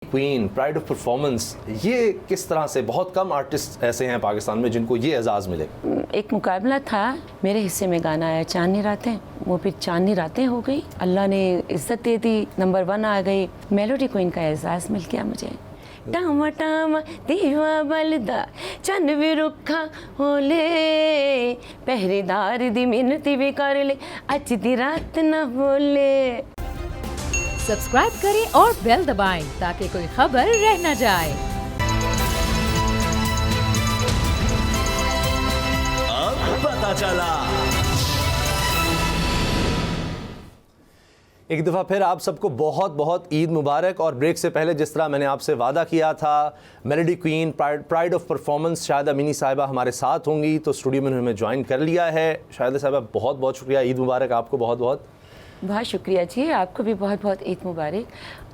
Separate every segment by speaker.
Speaker 1: Queen, pride of performance, ये किस तरह से, बहुत कम आर्टिस्ट ऐसे हैं पाकिस्तान में जिनको ये एजाज़ मिले।
Speaker 2: एक मुकाबला था, मेरे हिस्से में गाना आया चांदनी रातें, वो फिर चांदनी रातें हो गई, अल्लाह ने इज्जत दे दी, नंबर 1 आ गई, मेलोडी क्वीन का एजाज़ मिल गया मुझे। टामा टामा दीवा बलदा चन भी रुखा होले, पहरेदार दी मिन्नती भी कर ले, अज दी रात न बोले।
Speaker 3: सब्सक्राइब करें और बेल दबाएं ताकि कोई खबर रह न जाए।
Speaker 1: अब पता चला। एक दफ़ा फिर आप सबको बहुत बहुत ईद मुबारक। और ब्रेक से पहले जिस तरह मैंने आपसे वादा किया था, melody queen, pride of performance Shahida Amini साहिबा हमारे साथ होंगी, तो स्टूडियो में उन्होंने ज्वाइन कर लिया है। शाहिदा साहिबा बहुत बहुत शुक्रिया, ईद मुबारक आपको। बहुत बहुत
Speaker 2: शुक्रिया जी, आपको भी बहुत बहुत ईद मुबारक,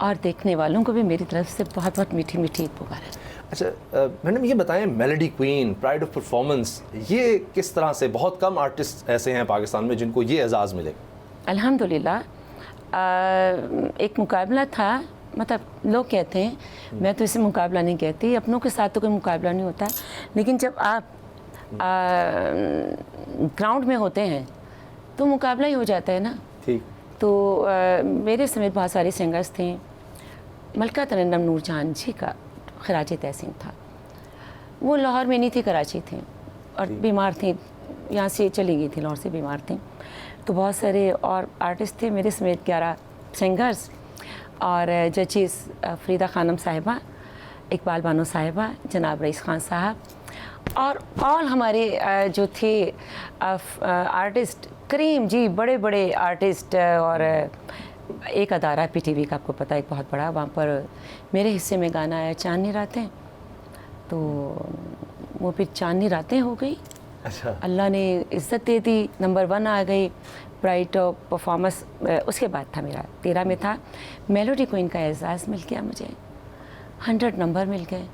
Speaker 2: और देखने वालों को भी मेरी तरफ से बहुत बहुत मीठी मीठी ईद मुबारक।
Speaker 1: अच्छा मैडम, ये बताएं, melody queen, pride of performance, ये किस तरह से, बहुत कम आर्टिस्ट ऐसे हैं पाकिस्तान में जिनको ये एजाज़ मिले।
Speaker 2: अल्हम्दुलिल्लाह, एक मुकाबला था, मतलब लोग कहते हैं, मैं तो इसे मुकाबला नहीं कहती, अपनों के साथ तो कोई मुकाबला नहीं होता, लेकिन जब आप ग्राउंड में होते हैं तो मुकाबला ही हो जाता है ना।
Speaker 1: ठीक।
Speaker 2: तो मेरे समेत बहुत सारे सिंगर्स थे। मलका तरन्नुम नूरजहान जी का खराज तहसीन था, वो लाहौर में नहीं थी, कराची थी और बीमार थी, यहाँ से चली गई थी, लाहौर से बीमार थी। तो बहुत सारे और आर्टिस्ट थे, मेरे समेत 11 सिंगर्स, और जजेस फरीदा खानम साहिबा, इकबाल बानो साहिबा, जनाब रईस खान साहब, और ऑल हमारे जो थे आर्टिस्ट, करीम जी, बड़े बड़े आर्टिस्ट। और एक अदारा पीटीवी का, आपको पता है, एक बहुत बड़ा, वहाँ पर मेरे हिस्से में गाना आया चांदनी रातें, तो वो फिर चांदनी रातें हो गई।
Speaker 1: अच्छा।
Speaker 2: अल्लाह ने इज्जत दे दी, नंबर 1 आ गई, प्राइड ऑफ परफॉर्मेंस। उसके बाद था मेरा 13 में था, मेलोडी क्वीन का एजाज़ मिल गया मुझे, 100 नंबर मिल गए।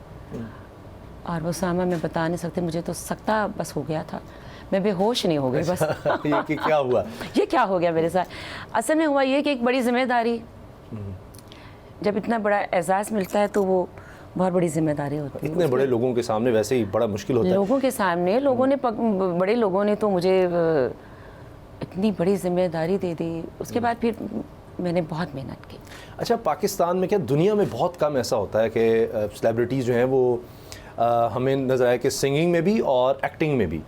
Speaker 2: और वो सामा मैं बता नहीं सकती, मुझे तो सकता बस हो गया था, मैं बेहोश नहीं हो गई बस।
Speaker 1: ये कि क्या हुआ?
Speaker 2: ये क्या हो गया मेरे साथ? असल में हुआ ये कि एक बड़ी जिम्मेदारी, जब इतना बड़ा एजाज़ मिलता है तो वो बहुत बड़ी जिम्मेदारी होती है।
Speaker 1: इतने बड़े लोगों के सामने वैसे ही बड़ा मुश्किल होता है।
Speaker 2: लोगों के सामने, लोगों ने बड़े लोगों ने तो मुझे इतनी बड़ी जिम्मेदारी दे दी। उसके बाद फिर मैंने बहुत मेहनत की।
Speaker 1: अच्छा, पाकिस्तान में क्या, दुनिया में बहुत कम ऐसा होता है कि सेलिब्रिटीज़ जो हैं वो हमें नज़र आए कि सिंगिंग में भी और एक्टिंग में भी।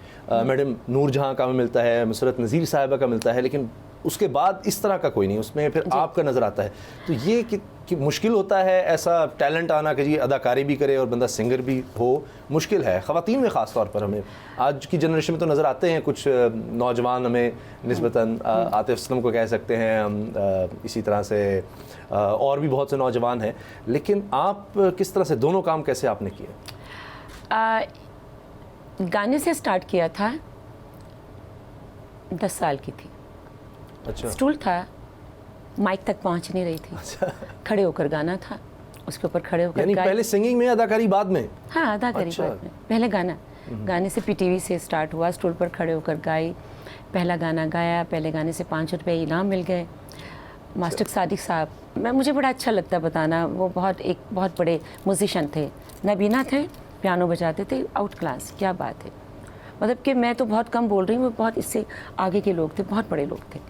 Speaker 1: मैडम नूरजहां का हमें मिलता है, मुसरत नज़ीर साहिबा का मिलता है, लेकिन उसके बाद इस तरह का कोई नहीं, उसमें फिर आपका नज़र आता है। तो ये कि मुश्किल होता है ऐसा टैलेंट आना कि जी अदाकारी भी करे और बंदा सिंगर भी हो, मुश्किल है ख़वातीन में ख़ास तौर पर। हमें आज की जनरेशन में तो नज़र आते हैं कुछ नौजवान, हमें निस्बतन आतिफ असलम को कह सकते हैं हम, इसी तरह से और भी बहुत से नौजवान हैं, लेकिन आप किस तरह से दोनों काम कैसे आपने किए?
Speaker 2: गाने से स्टार्ट किया था, 10 साल की थी।
Speaker 1: अच्छा।
Speaker 2: स्टूल था, माइक तक पहुंच नहीं रही थी।
Speaker 1: अच्छा।
Speaker 2: खड़े होकर गाना था, उसके ऊपर खड़े होकर
Speaker 1: यानी पहले सिंगिंग में, अदाकारी बाद में?
Speaker 2: हाँ, अदाकारी
Speaker 1: अच्छा।
Speaker 2: बाद में, पहले गाना। गाने से पीटीवी से स्टार्ट हुआ, स्टूल पर खड़े होकर गाई, पहला गाना गाया, पहले गाने से 5 रुपये इनाम मिल गए। मास्टर सादिक साहब, मुझे बड़ा अच्छा लगता है बताना, वो एक बहुत बड़े म्यूजिशियन थे, नबीना थे, पियानो बजाते थे, आउट क्लास, क्या बात है। मतलब कि मैं तो बहुत कम बोल रही हूँ, वो बहुत इससे आगे के लोग थे, बहुत बड़े लोग थे।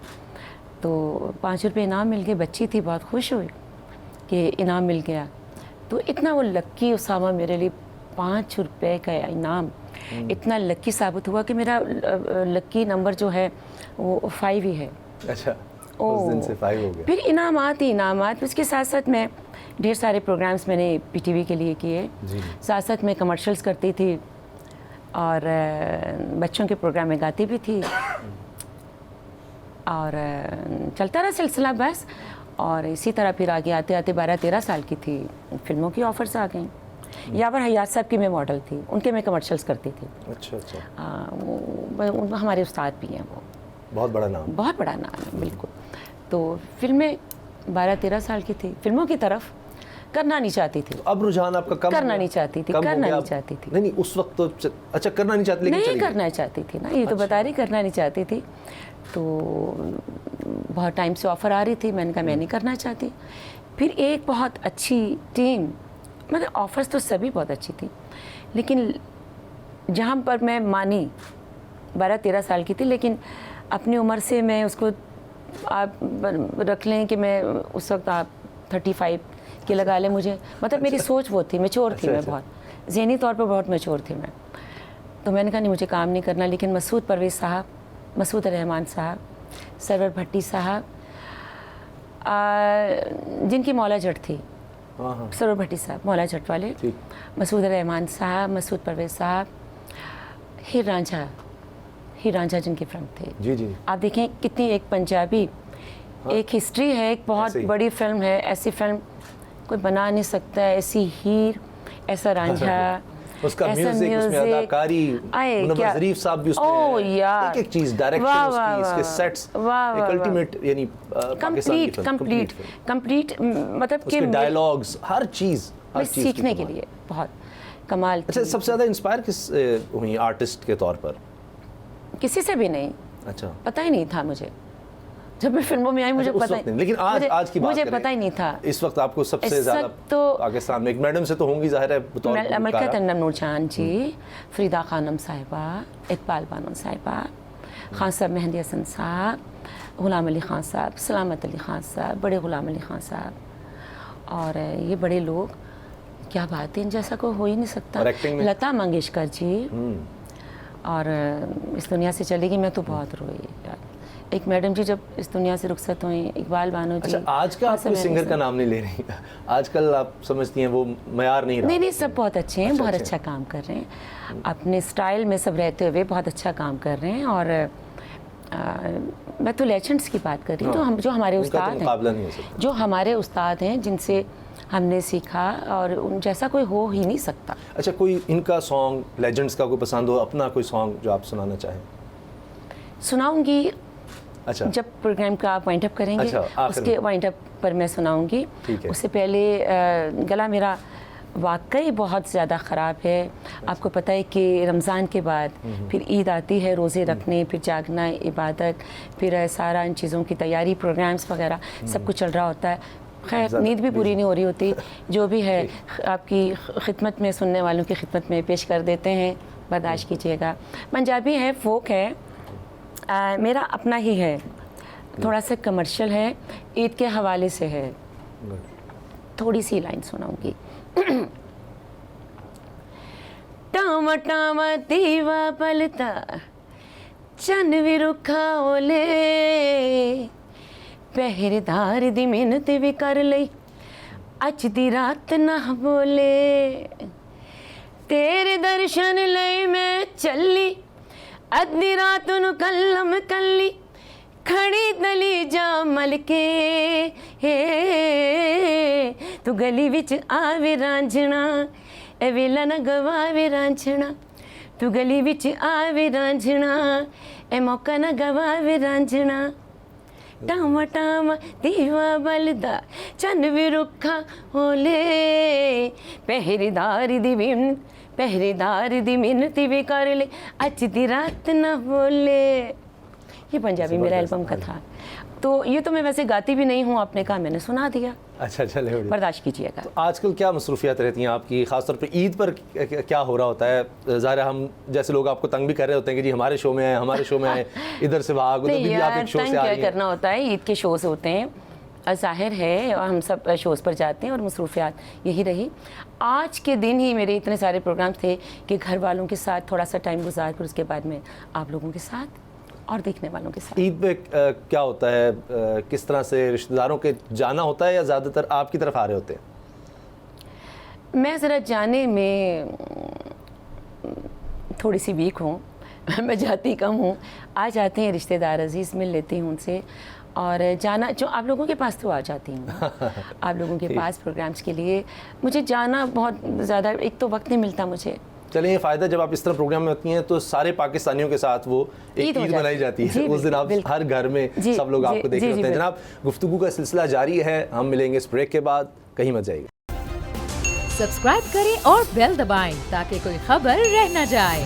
Speaker 2: तो 5 रुपये इनाम मिल गए, बच्ची थी, बहुत खुश हुई कि इनाम मिल गया। तो इतना वो लक्की उसामा मेरे लिए, 5 रुपये का इनाम इतना लक्की साबित हुआ कि मेरा लक्की नंबर जो है वो 5 ही है।
Speaker 1: अच्छा, उस दिन से 5 हो गया।
Speaker 2: फिर इनामात ही इनामात। उसके साथ साथ मैं ढेर सारे प्रोग्राम्स मैंने पीटीवी के लिए किए, साथ साथ मैं कमर्शियल्स करती थी और बच्चों के प्रोग्राम में गाती भी थी, और चलता रहा सिलसिला बस। और इसी तरह फिर आगे आते आते 12-13 साल की थी, फिल्मों की ऑफ़र्स आ गई। यावर हयात साहब की मैं मॉडल थी, उनके मैं कमर्शियल्स करती थी।
Speaker 1: अच्छा अच्छा।
Speaker 2: वो हमारे उस्ताद भी हैं, वो
Speaker 1: बहुत बड़ा नाम,
Speaker 2: बहुत बड़ा नाम है, बिल्कुल। तो फिल्में 12-13 साल की थी, फिल्मों की तरफ करना नहीं चाहती थी।
Speaker 1: अब रुझान आपका कम
Speaker 2: करना नहीं चाहती थी, करना नहीं चाहती थी।
Speaker 1: नहीं, उस वक्त तो अच्छा करना नहीं चाहती, लेकिन
Speaker 2: नहीं करना चाहती थी ना, ये तो बता रही, करना नहीं चाहती थी। तो बहुत टाइम से ऑफ़र आ रही थी, मैंने कहा मैं नहीं करना चाहती। फिर एक बहुत अच्छी टीम, मतलब ऑफर्स तो सभी बहुत अच्छी थी, लेकिन जहाँ पर मैं मानी 12-13 साल की थी, लेकिन अपनी उम्र से मैं उसको आप रख लें कि मैं उस वक्त आप 35 की लगा लें मुझे, मतलब मेरी सोच वो थी, मैच्योर थी मैं, बहुत ज़हनी तौर पर बहुत मैच्योर थी मैं। तो मैंने कहा नहीं मुझे काम नहीं करना, लेकिन मसूद परवेज़ साहब, मसूद रहमान साहब, सरवर भट्टी साहब, जिनकी मौला जट थी, सरवर भट्टी साहब मौला जट वाले, मसूद रहमान साहब, मसूद परवेज़ साहब, हीर रांझा जिनके फ्रंट थे।
Speaker 1: जी जी।
Speaker 2: आप देखें कितनी एक पंजाबी एक हिस्ट्री है, एक बहुत बड़ी फिल्म है, ऐसी फिल्म कोई बना नहीं सकता, ऐसी हीर, ऐसा रांझा,
Speaker 1: उसका म्यूजिक, उसमें अदाकारी, मुनव्वर ज़रीफ साहब भी उसमें,
Speaker 2: ओह यार,
Speaker 1: एक-एक चीज़, डायरेक्शन उसकी, इसके सेट्स, एक अल्टीमेट, यानी पाकिस्तान की
Speaker 2: कंप्लीट, मतलब कि
Speaker 1: डायलॉग्स, हर चीज़
Speaker 2: सीखने के लिए बहुत कमाल।
Speaker 1: अच्छा, सबसे ज़्यादा इंस्पायर किस हुई आर्टिस्ट के तौर पर?
Speaker 2: किसी से भी नहीं।
Speaker 1: अच्छा,
Speaker 2: पता ही नहीं था मुझे, जब मैं फिल्मों में आई मुझे पता नहीं,
Speaker 1: लेकिन आज की बात
Speaker 2: मुझे पता ही नहीं था।
Speaker 1: इस वक्त आपको सबसे ज़्यादा
Speaker 2: तो
Speaker 1: पाकिस्तान में एक मैडम से तो होंगी ज़ाहिर है, बतौर
Speaker 2: मलका तन्नम नूरजहान जी, फरीदा खानम साहिबा, इकबाल बानो साहिबा, खान साहब मेहंदी हसन साहब, गुलाम अली खान साहब, सलामत अली खान साहब, बड़े गुलाम अली खान साहब, और ये बड़े लोग, क्या बात है, इन जैसा कोई हो ही नहीं सकता। लता मंगेशकर जी, और इस दुनिया से चली गई, मैं तो बहुत रोई यार। एक मैडम जी जब इस दुनिया से रुखसत हुई, इकबाल बानो जी।
Speaker 1: अच्छा, आज का आप कोई सिंगर का नाम नहीं ले रही, आजकल आप समझती हैं वो मयार नहीं रहा?
Speaker 2: नहीं, सब बहुत अच्छे हैं, बहुत अच्छा काम कर रहे हैं, अपने स्टाइल में सब रहते हुए बहुत अच्छा काम कर रहे हैं। और मैं तो लेजेंड्स की बात कर रही हूँ, तो हम जो हमारे उस्ताद हैं, जो हमारे उस्ताद हैं, जिनसे हमने सीखा, और उन जैसा कोई हो ही नहीं सकता।
Speaker 1: अच्छा, कोई इनका सॉन्ग लेजेंड्स का कोई पसंद हो, अपना कोई सॉन्ग जो आप सुनाना चाहें?
Speaker 2: सुनाऊंगी।
Speaker 1: अच्छा,
Speaker 2: जब प्रोग्राम का आप वाइंड अप करेंगे,
Speaker 1: अच्छा,
Speaker 2: उसके वाइंड अप पर मैं सुनाऊंगी। उससे पहले गला मेरा वाकई बहुत ज़्यादा ख़राब है। आपको पता है कि रमज़ान के बाद फिर ईद आती है, रोज़े रखने, फिर जागना, इबादत, फिर सारा इन चीज़ों की तैयारी, प्रोग्राम्स वगैरह सब कुछ चल रहा होता है। खैर, नींद भी पूरी नहीं हो रही होती, जो भी है आपकी खिदमत में, सुनने वालों की खिदमत में पेश कर देते हैं, बर्दाश्त कीजिएगा। पंजाबी है, फोक है, मेरा अपना ही है, थोड़ा सा कमर्शियल है, ईद के हवाले से है, थोड़ी सी लाइन सुनाऊंगी। टामा टामा दीवा पलता चन भी रुखा ओले, पहरेदार दी मेहनत भी कर लई, अज दी रात ना बोले, तेरे दर्शन लई मैं चली, अद्धी रात नू कलम कली, खड़ी दली जा मल के, तू गली विच आवे रांझना, ए वेला न गवावे रांझना, तू गली विच आवे रांझना, ए मौका न गवावे रांझना। टामा टामा दीवा बलदा चन भी रुखा होले, पहरेदार दी मिन्नत भी कर ले, अज दी रात ना बोले। ये पंजाबी मेरा एल्बम का था। तो ये तो मैं वैसे गाती भी नहीं हूँ, आपने कहा मैंने सुना दिया।
Speaker 1: अच्छा, चले,
Speaker 2: बर्दाश्त कीजिएगा।
Speaker 1: तो आजकल क्या मसरूफियात रहती हैं आपकी, खासतौर पे ईद पर क्या हो रहा होता है? ज़ाहिर है हम जैसे लोग आपको तंग भी कर रहे होते हैं कि जी हमारे शो में आए, हमारे शो में आए, इधर से भाग, उधर भी आप एक शो से आ रही हैं।
Speaker 2: क्या करना होता है, ईद के शोज़ होते हैं, ज़ाहिर है, और हम सब शोज़ पर जाते हैं, और मसरूफियात यही रही। आज के दिन ही मेरे इतने सारे प्रोग्राम थे कि घर वालों के साथ थोड़ा सा टाइम गुजार कर उसके बाद में आप लोगों के साथ और देखने वालों के साथ।
Speaker 1: ईद पे क्या होता है, किस तरह से रिश्तेदारों के जाना होता है, या ज़्यादातर आपकी तरफ आ रहे होते हैं?
Speaker 2: मैं ज़रा जाने में थोड़ी सी वीक हूँ, मैं जाती कम हूँ। आ जाते हैं रिश्तेदार अजीज़, मिल लेती हूँ उनसे, और जाना जो आप लोगों के पास तो आ जाती हूँ आप लोगों के पास प्रोग्राम्स के लिए। मुझे जाना बहुत ज़्यादा, एक तो वक्त नहीं मिलता मुझे।
Speaker 1: चलिए, ये फ़ायदा जब आप इस तरह प्रोग्राम में होती हैं तो सारे पाकिस्तानियों के साथ वो एक ईद मनाई जाती है। उस दिन आप हर घर में सब लोग आपको देख रहे होते हैं। जनाब, गुफ्तगू का सिलसिला जारी है, हम मिलेंगे इस ब्रेक के बाद, कहीं मत जाइएगा।
Speaker 3: सब्सक्राइब करें और बेल दबाएं ताकि कोई खबर रह न जाए।